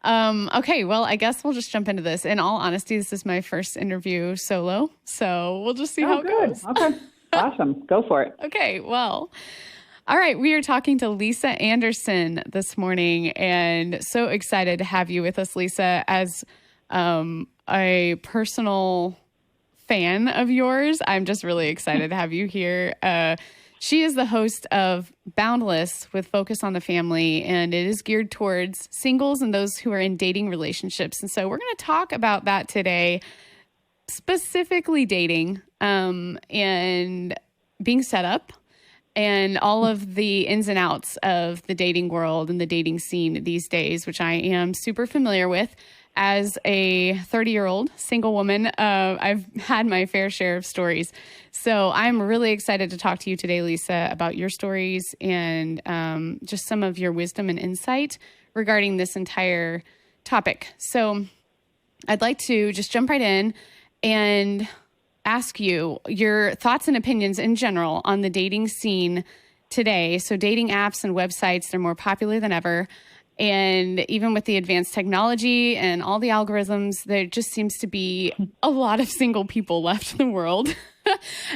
Okay, well, I guess we'll just jump into this. In all honesty, this is my first interview solo, so we'll just see how it goes. Okay. Awesome. Go for it. Okay, well, all right. We are talking to Lisa Anderson this morning, and so excited to have you with us, Lisa, as a personal fan of yours. I'm just really excited to have you here. She is the host of Boundless with Focus on the Family, and it is geared towards singles and those who are in dating relationships. And so we're going to talk about that today, specifically dating and being set up and all of the ins and outs of the dating world and the dating scene these days, which I am super familiar with. As a 30-year-old single woman, I've had my fair share of stories. So I'm really excited to talk to you today, Lisa, about your stories and just some of your wisdom and insight regarding this entire topic. So I'd like to just jump right in and ask you your thoughts and opinions in general on the dating scene today. So dating apps and websites, they're more popular than ever. And even with the advanced technology and all the algorithms, there just seems to be a lot of single people left in the world.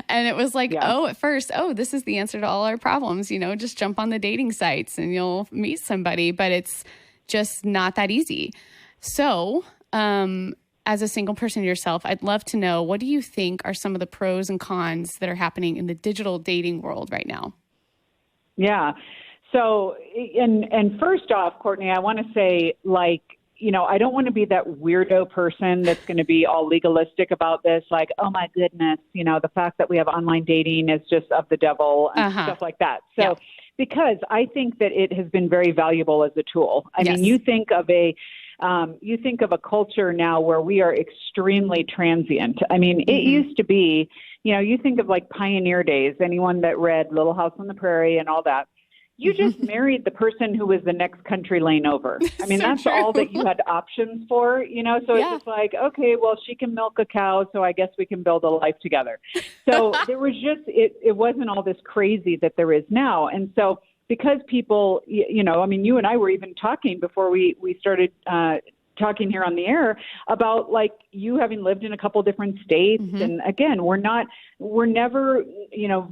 And it was like, at first, this is the answer to all our problems. Just jump on the dating sites and you'll meet somebody. But it's just not that easy. So as a single person yourself, I'd love to know, what do you think are some of the pros and cons that are happening in the digital dating world right now? Yeah. So, and first off, Courtney, I want to say, I don't want to be that weirdo person that's going to be all legalistic about this. Like, oh my goodness, the fact that we have online dating is just of the devil and stuff like that. So, because I think that it has been very valuable as a tool. I mean, you think of a culture now where we are extremely transient. I mean, it used to be, you think of like pioneer days, anyone that read Little House on the Prairie and all that. You just married the person who was the next country lane over. I mean, that's true. All that you had options for, So it's just like, okay, well, she can milk a cow, so I guess we can build a life together. So there was just, it wasn't all this crazy that there is now. And so because people, you and I were even talking before we started talking here on the air about like you having lived in a couple different states. And again, we're never,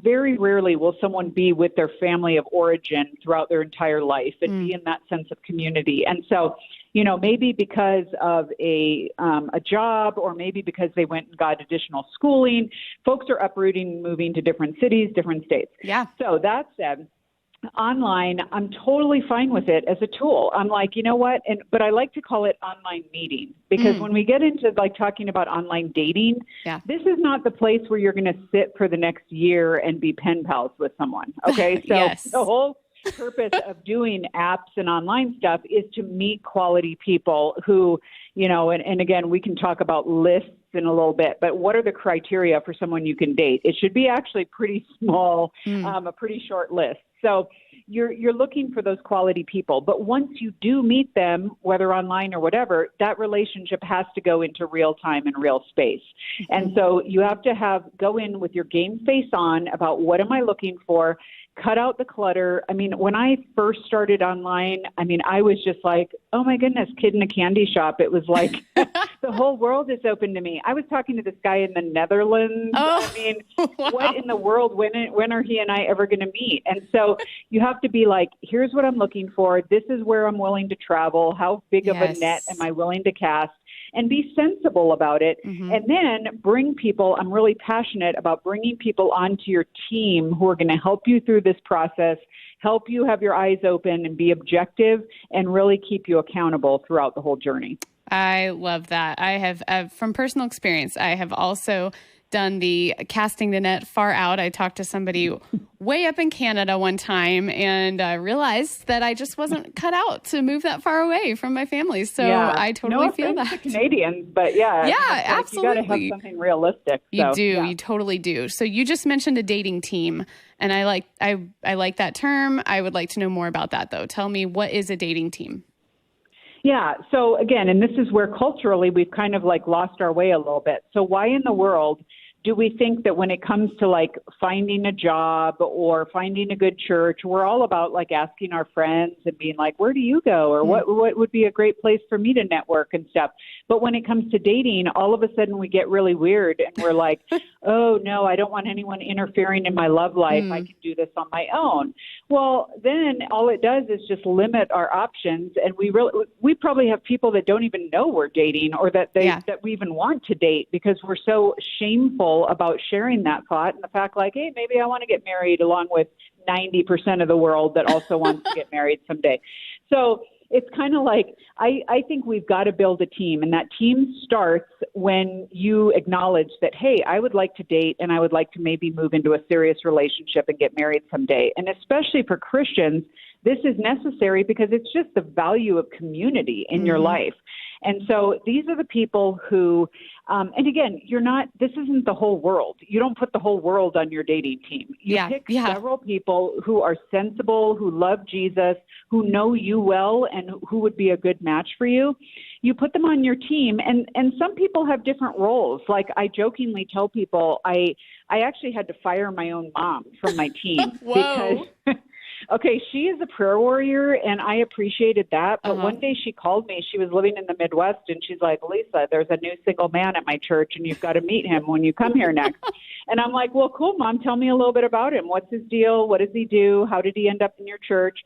very rarely will someone be with their family of origin throughout their entire life and be in that sense of community. And so, maybe because of a job or maybe because they went and got additional schooling, folks are uprooting, moving to different cities, different states. Yeah. So that said, online, I'm totally fine with it as a tool. I'm like, you know what? But I like to call it online meeting because when we get into like talking about online dating, this is not the place where you're going to sit for the next year and be pen pals with someone. Okay. So the whole purpose of doing apps and online stuff is to meet quality people who, and again, we can talk about lists in a little bit, but what are the criteria for someone you can date? It should be actually pretty small, a pretty short list. So you're looking for those quality people. But once you do meet them, whether online or whatever, that relationship has to go into real time and real space. And so you have to go in with your game face on about what am I looking for, cut out the clutter. I mean, when I first started online, I was just like, oh my goodness, kid in a candy shop. It was like the whole world is open to me. I was talking to this guy in the Netherlands. Wow. What in the world, when are he and I ever going to meet? And so you have to be like, here's what I'm looking for. This is where I'm willing to travel. How big of a net am I willing to cast? And be sensible about it. And then bring people, I'm really passionate about bringing people onto your team who are going to help you through this process, help you have your eyes open and be objective and really keep you accountable throughout the whole journey. I love that. I have, from personal experience, I have also done the casting the net far out. I talked to somebody way up in Canada one time and I realized that I just wasn't cut out to move that far away from my family. So I totally feel that. To Canadians, but absolutely. You got to have something realistic. You totally do. So you just mentioned a dating team and I like that term. I would like to know more about that though. Tell me, what is a dating team? Yeah. So again, and this is where culturally we've kind of like lost our way a little bit. So why in the world do we think that when it comes to like finding a job or finding a good church, we're all about like asking our friends and being like, where do you go? Or what would be a great place for me to network and stuff. But when it comes to dating, all of a sudden we get really weird and we're like, oh no, I don't want anyone interfering in my love life. I can do this on my own. Well, then all it does is just limit our options. And we probably have people that don't even know we're dating or that we even want to date because we're so shameful about sharing that thought and the fact like, hey, maybe I want to get married along with 90% of the world that also wants to get married someday. So it's kind of like, I think we've got to build a team, and that team starts when you acknowledge that, hey, I would like to date and I would like to maybe move into a serious relationship and get married someday. And especially for Christians, this is necessary because it's just the value of community in your life. And so these are the people who, and again, this isn't the whole world. You don't put the whole world on your dating team. You pick several people who are sensible, who love Jesus, who know you well, and who would be a good match for you. You put them on your team, and some people have different roles. Like I jokingly tell people, I actually had to fire my own mom from my team because okay, she is a prayer warrior, and I appreciated that. But one day she called me. She was living in the Midwest, and she's like, Lisa, there's a new single man at my church, and you've got to meet him when you come here next. And I'm like, well, cool, Mom. Tell me a little bit about him. What's his deal? What does he do? How did he end up in your church?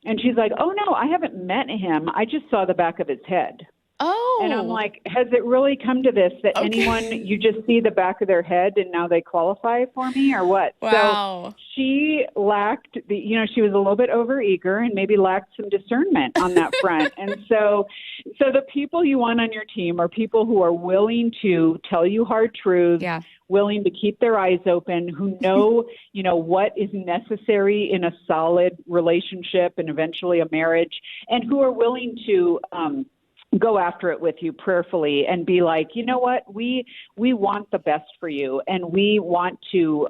And she's like, oh, no, I haven't met him. I just saw the back of his head. Oh. And I'm like, has it really come to this that anyone, you just see the back of their head and now they qualify for me or what? Wow. So she lacked she was a little bit overeager and maybe lacked some discernment on that front. And so the people you want on your team are people who are willing to tell you hard truths, willing to keep their eyes open, who know, what is necessary in a solid relationship and eventually a marriage, and who are willing to, go after it with you prayerfully and be like, you know what, we want the best for you, and we want to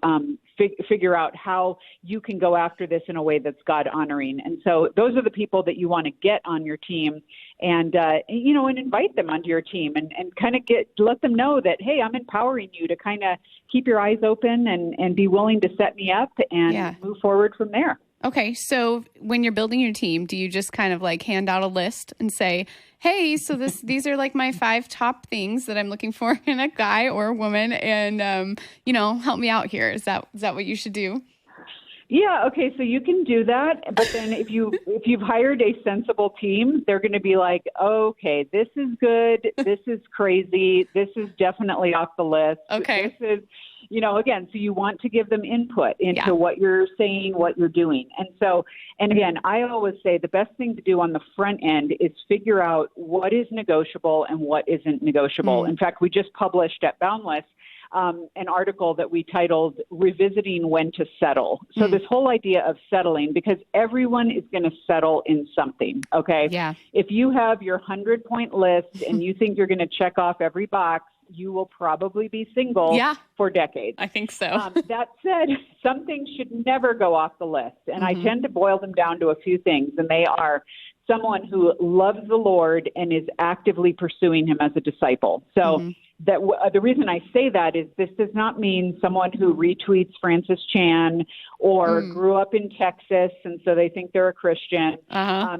figure out how you can go after this in a way that's God honoring. And so those are the people that you want to get on your team and invite them onto your team and kind of let them know that, hey, I'm empowering you to kind of keep your eyes open and be willing to set me up and move forward from there. Okay, so when you're building your team, do you just kind of like hand out a list and say, hey, so these are like my 5 top things that I'm looking for in a guy or a woman, and help me out here. Is that what you should do? Yeah, okay, so you can do that, but then if you've hired a sensible team, they're going to be like, okay, this is good, this is crazy, this is definitely off the list. Okay. This is, again, so you want to give them input into what you're saying, what you're doing. And again, I always say the best thing to do on the front end is figure out what is negotiable and what isn't negotiable. In fact, we just published at Boundless an article that we titled Revisiting When to Settle. So this whole idea of settling, because everyone is going to settle in something, okay? Yeah. If you have your 100-point list and you think you're going to check off every box, you will probably be single for decades. I think so. That said, some things should never go off the list. And I tend to boil them down to a few things, and they are someone who loves the Lord and is actively pursuing him as a disciple. So the reason I say that is this does not mean someone who retweets Francis Chan or grew up in Texas and so they think they're a Christian.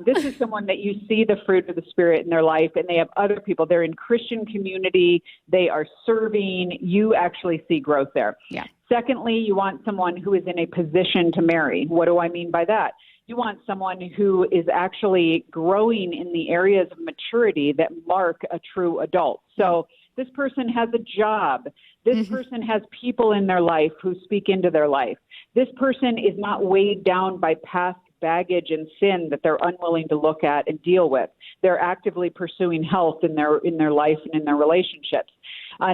This is someone that you see the fruit of the Spirit in their life, and they have other people. They're in Christian community. They are serving. You actually see growth there. Yeah. Secondly, you want someone who is in a position to marry. What do I mean by that? You want someone who is actually growing in the areas of maturity that mark a true adult. So this person has a job. This person has people in their life who speak into their life. This person is not weighed down by past baggage and sin that they're unwilling to look at and deal with. They're actively pursuing health in their life and in their relationships.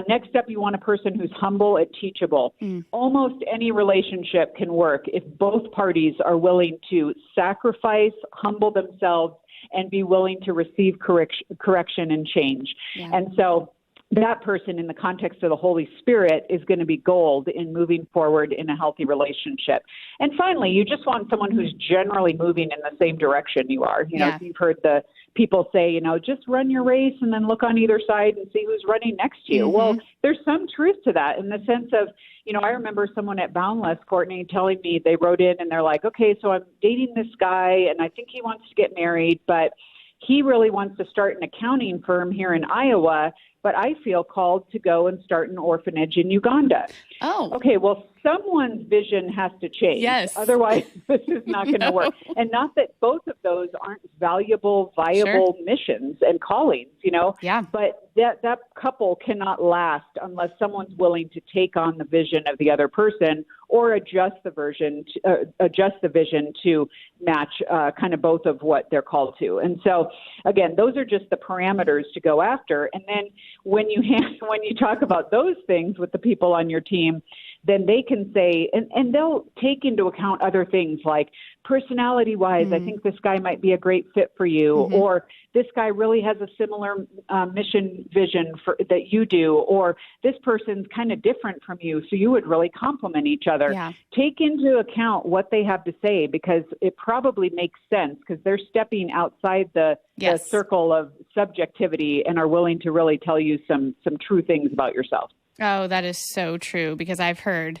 Next up, you want a person who's humble and teachable. Almost any relationship can work if both parties are willing to sacrifice, humble themselves, and be willing to receive correction and change. Yeah. And so that person, in the context of the Holy Spirit, is going to be gold in moving forward in a healthy relationship. And finally, you just want someone who's generally moving in the same direction you are. You know, you've heard the people say, just run your race and then look on either side and see who's running next to you. Mm-hmm. Well, there's some truth to that in the sense of, I remember someone at Boundless, Courtney, telling me they wrote in and they're like, okay, so I'm dating this guy and I think he wants to get married, but he really wants to start an accounting firm here in Iowa, but I feel called to go and start an orphanage in Uganda. Oh. Okay, well, someone's vision has to change. Yes. Otherwise, this is not going to work. And not that both of those aren't valuable, viable missions and callings, Yeah. But that couple cannot last unless someone's willing to take on the vision of the other person or adjust the vision to match kind of both of what they're called to. And so, again, those are just the parameters to go after. And then when you talk about those things with the people on your team, then they can say, and they'll take into account other things like personality-wise, I think this guy might be a great fit for you, or this guy really has a similar mission vision that you do, or this person's kind of different from you, so you would really complement each other. Yeah. Take into account what they have to say because it probably makes sense because they're stepping outside the circle of subjectivity and are willing to really tell you some true things about yourself. Oh, that is so true because I've heard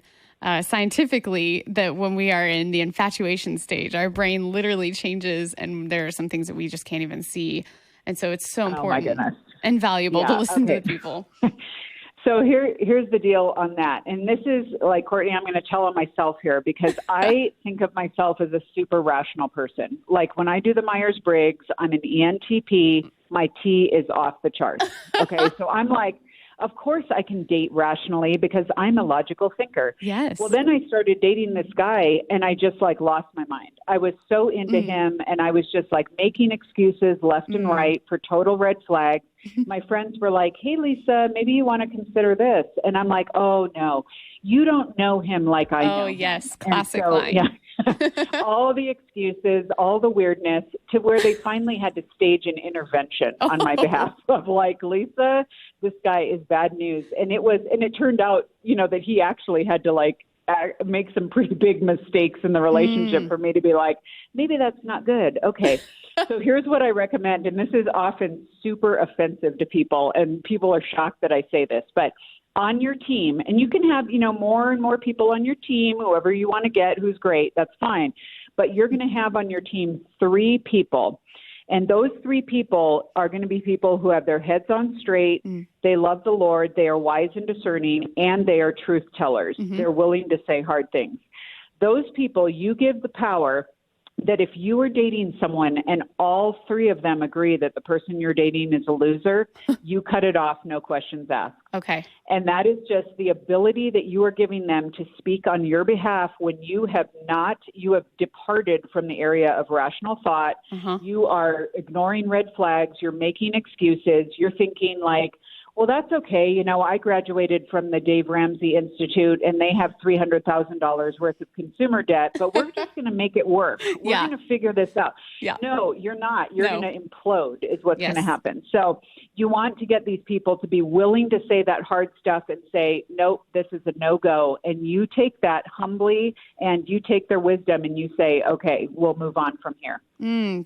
scientifically that when we are in the infatuation stage, our brain literally changes and there are some things that we just can't even see. And so it's so important and valuable to listen to the people. So here's the deal on that. And this is like, Courtney, I'm going to tell on myself here because I think of myself as a super rational person. Like when I do the Myers-Briggs, I'm an ENTP. My T is off the charts. Okay. So I'm like, of course I can date rationally because I'm a logical thinker. Yes. Well, then I started dating this guy and I just lost my mind. I was so into him and I was just making excuses left and right for total red flags. My friends were like, hey, Lisa, maybe you want to consider this. And I'm like, oh, no, you don't know him like I know him. Yes. Classic line. Yeah. All the excuses, all the weirdness to where they finally had to stage an intervention on my behalf of Lisa, this guy is bad news. And it turned out, that he actually had to make some pretty big mistakes in the relationship for me to be like, maybe that's not good. Okay. So here's what I recommend. And this is often super offensive to people and people are shocked that I say this, but on your team, and you can have, more and more people on your team, whoever you want to get, who's great, that's fine. But you're going to have on your team 3 people. And those 3 people are going to be people who have their heads on straight. They love the Lord. They are wise and discerning, and they are truth tellers. They're willing to say hard things. Those people, you give the power that if you are dating someone and all 3 of them agree that the person you're dating is a loser, you cut it off, no questions asked. Okay. And that is just the ability that you are giving them to speak on your behalf when you have departed from the area of rational thought. You are ignoring red flags. You're making excuses. You're thinking well, that's okay. I graduated from the Dave Ramsey Institute and they have $300,000 worth of consumer debt, but we're just going to make it work. We're going to figure this out. Yeah. No, you're not. You're going to implode is what's going to happen. So you want to get these people to be willing to say that hard stuff and say, nope, this is a no-go. And you take that humbly and you take their wisdom and you say, okay, we'll move on from here.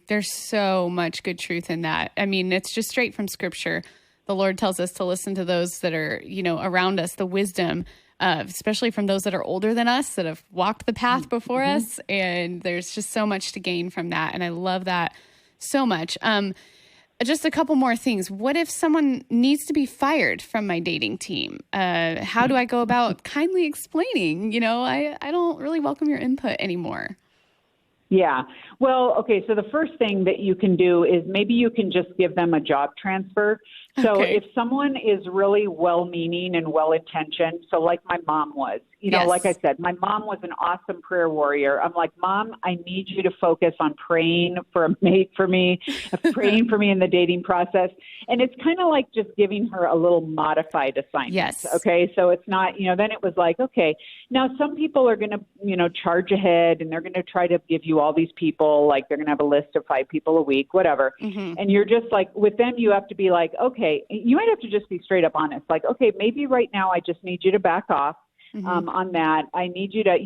There's so much good truth in that. I mean, it's just straight from Scripture. The Lord tells us to listen to those that are, around us, the wisdom, especially from those that are older than us, that have walked the path before us. And there's just so much to gain from that. And I love that so much. Just a couple more things. What if someone needs to be fired from my dating team? How do I go about kindly explaining, I don't really welcome your input anymore? Yeah. Well, okay. So the first thing that you can do is maybe you can just give them a job transfer. So if someone is really well-meaning and well-intentioned, so like my mom was, like I said, my mom was an awesome prayer warrior. I'm like, Mom, I need you to focus on praying for a mate for me, praying for me in the dating process. And it's kind of like just giving her a little modified assignment. Yes. Okay. So it's not, then it was like, okay, now some people are going to, charge ahead and they're going to try to give you all these people, like they're going to have a list of 5 people a week, whatever. And you're just like, with them, you have to be like, okay, you might have to just be straight up honest. Like, okay, maybe right now I just need you to back off. on that. I need you to,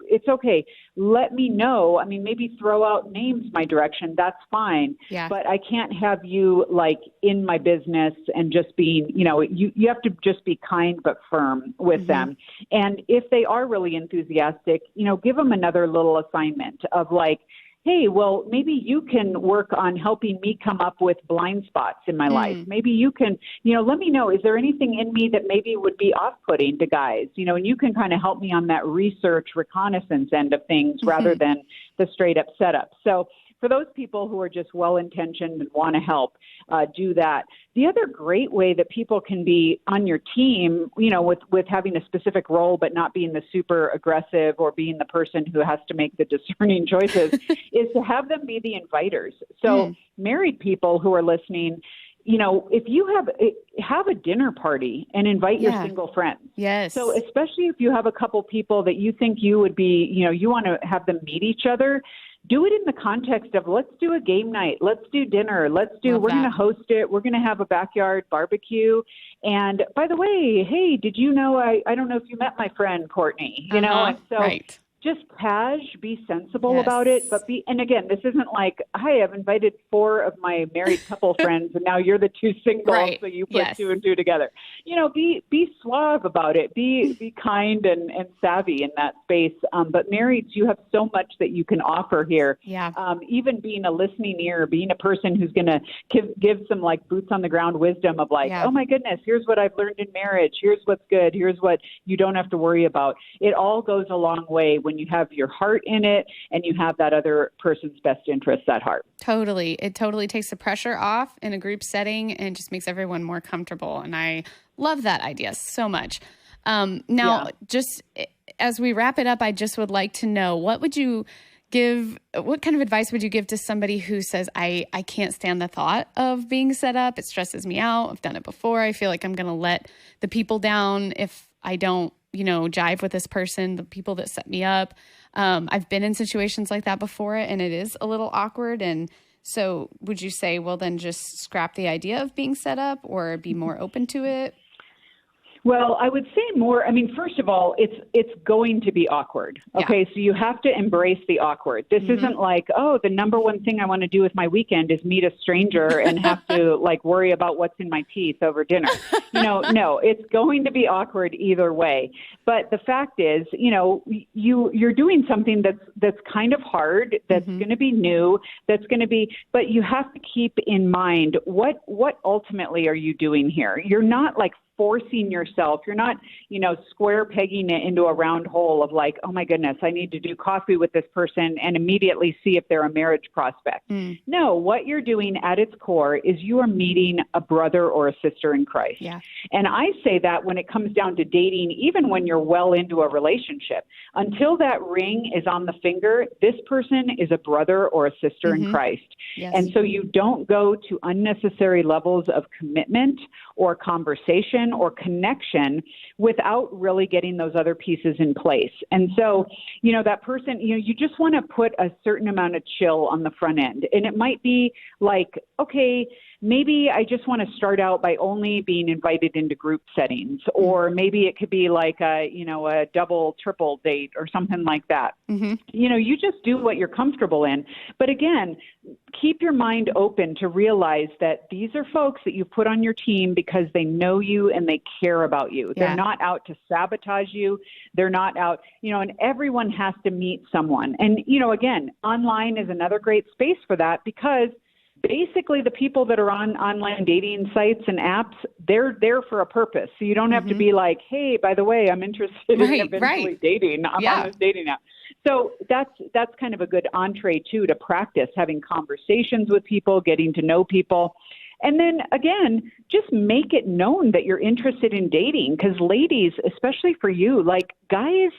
it's okay. Let me know. I mean, maybe throw out names my direction. That's fine. Yeah. But I can't have you like in my business and just being, you have to just be kind but firm with them. And if they are really enthusiastic, give them another little assignment of like, hey, well, maybe you can work on helping me come up with blind spots in my life. Maybe you can, let me know, is there anything in me that maybe would be off-putting to guys? And you can kind of help me on that research reconnaissance end of things rather than the straight up setup. So for those people who are just well-intentioned and want to help, do that. The other great way that people can be on your team, with having a specific role but not being the super aggressive or being the person who has to make the discerning choices, is to have them be the inviters. So married people who are listening, if you have a dinner party and invite your single friends. Yes. So especially if you have a couple people that you think you would be, you want to have them meet each other, do it in the context of let's do a game night. Let's do dinner. We're going to host it. We're going to have a backyard barbecue. And by the way, hey, did you know, I don't know if you met my friend Courtney, and so right. Just be sensible about it, and again, this isn't like, hi, I've invited 4 of my married couple friends and now you're the 2 singles, so you put 2 and 2 together. Be suave about it, be kind and savvy in that space. But marrieds, you have so much that you can offer here. Yeah. Even being a listening ear, being a person who's going to give some like boots on the ground wisdom of like, oh my goodness, here's what I've learned in marriage. Here's what's good. Here's what you don't have to worry about. It all goes a long way when you have your heart in it and you have that other person's best interests at heart. Totally. It totally takes the pressure off in a group setting and just makes everyone more comfortable. And I love that idea so much. Just as we wrap it up, I just would like to know, what kind of advice would you give to somebody who says, I can't stand the thought of being set up. It stresses me out. I've done it before. I feel like I'm going to let the people down if I don't jive with this person, the people that set me up. I've been in situations like that before, and it is a little awkward. And so would you say, well, then just scrap the idea of being set up or be more open to it? Well, I would say more. I mean, first of all, it's going to be awkward. Okay, so you have to embrace the awkward. This isn't like, oh, the number one thing I want to do with my weekend is meet a stranger and have to like worry about what's in my teeth over dinner. No, it's going to be awkward either way. But the fact is, you're doing something that's kind of hard, that's going to be new, but you have to keep in mind what ultimately are you doing here? You're not like forcing yourself. You're not, square pegging it into a round hole of like, oh my goodness, I need to do coffee with this person and immediately see if they're a marriage prospect. No, what you're doing at its core is you are meeting a brother or a sister in Christ. Yeah. And I say that when it comes down to dating, even when you're well into a relationship, until that ring is on the finger, this person is a brother or a sister in Christ. Yes. And so you don't go to unnecessary levels of commitment or conversation or connection without really getting those other pieces in place. And so, that person, you just want to put a certain amount of chill on the front end. And it might be like, okay, maybe I just want to start out by only being invited into group settings, or maybe it could be like a double, triple date or something like that. You just do what you're comfortable in. But again, keep your mind open to realize that these are folks that you put on your team because they know you and they care about you. Yeah. They're not out to sabotage you. They're not out, and everyone has to meet someone. And, again, online is another great space for that, because basically the people that are on online dating sites and apps, they're there for a purpose. So you don't have to be like, hey, by the way, I'm interested in eventually dating. I'm on this dating app. So that's kind of a good entree too, to practice having conversations with people, getting to know people. And then again, just make it known that you're interested in dating, because ladies, especially for you, like guys,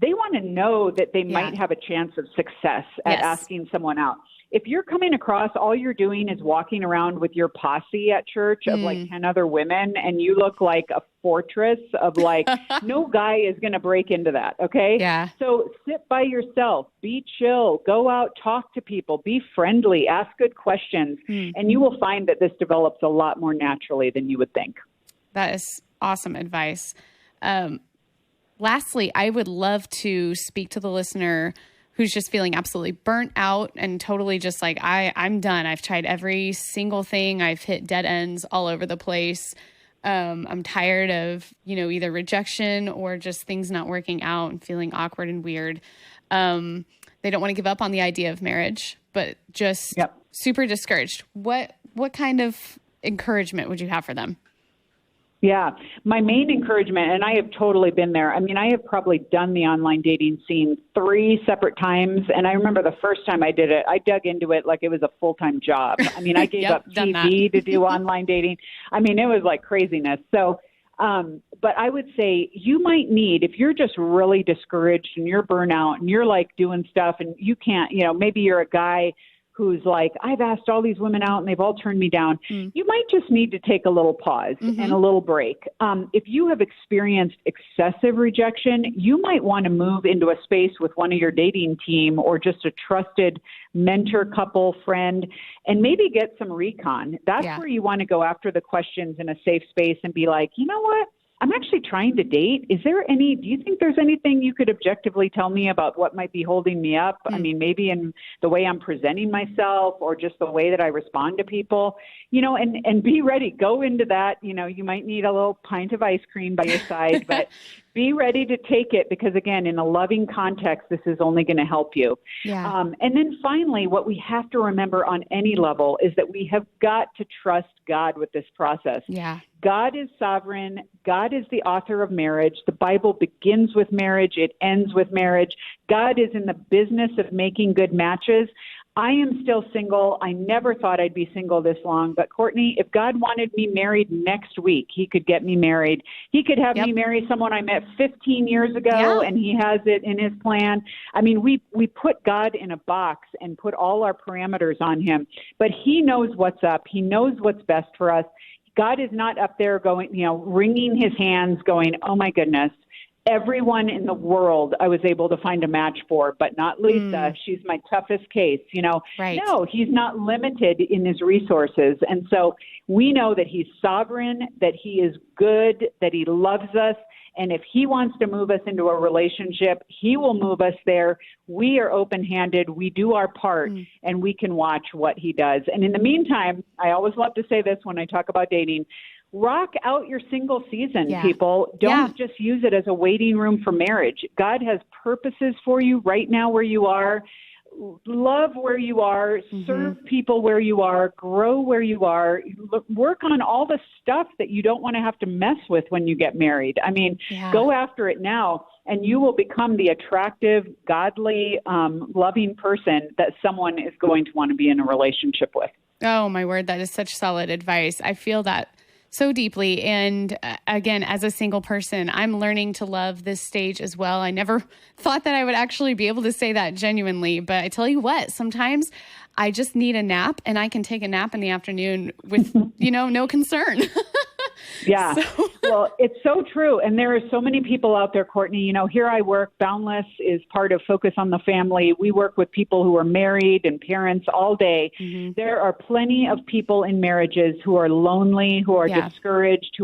they want to know that they might have a chance of success at asking someone out. If you're coming across, all you're doing is walking around with your posse at church of like 10 other women, and you look like a fortress of like, no guy is going to break into that. Okay. Yeah. So sit by yourself, be chill, go out, talk to people, be friendly, ask good questions, and you will find that this develops a lot more naturally than you would think. That is awesome advice. lastly, I would love to speak to the listener who's just feeling absolutely burnt out and totally just like, I'm done. I've tried every single thing. I've hit dead ends all over the place. I'm tired of, either rejection or just things not working out and feeling awkward and weird. They don't want to give up on the idea of marriage, but just super discouraged. What kind of encouragement would you have for them? Yeah, my main encouragement, and I have totally been there. I mean, I have probably done the online dating scene 3 separate times. And I remember the first time I did it, I dug into it like it was a full-time job. I mean, I gave up TV to do online dating. I mean, it was like craziness. So, but I would say you might need, if you're just really discouraged and you're burnout and you're like doing stuff and you can't, maybe you're a guy who's like, I've asked all these women out and they've all turned me down. You might just need to take a little pause and a little break. If you have experienced excessive rejection, you might want to move into a space with one of your dating team or just a trusted mentor, couple, friend, and maybe get some recon. That's where you want to go after the questions in a safe space and be like, you know what? I'm actually trying to date. Do you think there's anything you could objectively tell me about what might be holding me up? I mean, maybe in the way I'm presenting myself or just the way that I respond to people, and be ready. Go into that. You might need a little pint of ice cream by your side, but be ready to take it because, again, in a loving context, this is only going to help you. Yeah. And then finally, what we have to remember on any level is that we have got to trust God with this process. Yeah. God is sovereign. God is the author of marriage. The Bible begins with marriage. It ends with marriage. God is in the business of making good matches. I am still single. I never thought I'd be single this long. But Courtney, if God wanted me married next week, he could get me married. He could have me marry someone I met 15 years ago, and he has it in his plan. I mean, we put God in a box and put all our parameters on him. But he knows what's up. He knows what's best for us. God is not up there going, wringing his hands going, oh, my goodness. Everyone in the world I was able to find a match for, but not Lisa. She's my toughest case, Right. No, he's not limited in his resources. And so we know that he's sovereign, that he is good, that he loves us. And if he wants to move us into a relationship, he will move us there. We are open-handed. We do our part, and we can watch what he does. And in the meantime, I always love to say this when I talk about dating, rock out your single season, people. Don't just use it as a waiting room for marriage. God has purposes for you right now where you are. Love where you are, serve people where you are, grow where you are, work on all the stuff that you don't want to have to mess with when you get married. I mean, go after it now, and you will become the attractive, godly, loving person that someone is going to want to be in a relationship with. Oh, my word. That is such solid advice. I feel that so deeply. And again, as a single person, I'm learning to love this stage as well. I never thought that I would actually be able to say that genuinely, but I tell you what, sometimes I just need a nap and I can take a nap in the afternoon with, no concern. Yeah. Well, it's so true. And there are so many people out there, Courtney. Here I work. Boundless is part of Focus on the Family. We work with people who are married and parents all day. There are plenty of people in marriages who are lonely, who are discouraged,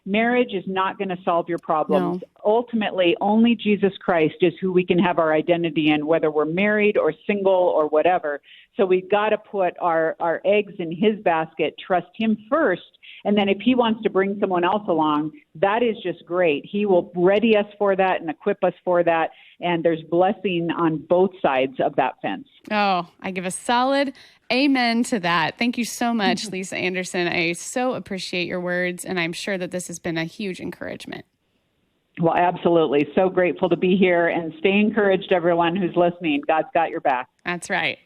marriage is not going to solve your problems. No. Ultimately, only Jesus Christ is who we can have our identity in, whether we're married or single or whatever. So we've got to put our eggs in his basket, trust him first. And then if he wants to bring someone else along, that is just great. He will ready us for that and equip us for that. And there's blessing on both sides of that fence. Oh, I give a solid amen to that. Thank you so much, Lisa Anderson. I so appreciate your words, and I'm sure that this has been a huge encouragement. Well, absolutely. So grateful to be here, and stay encouraged, everyone who's listening. God's got your back. That's right.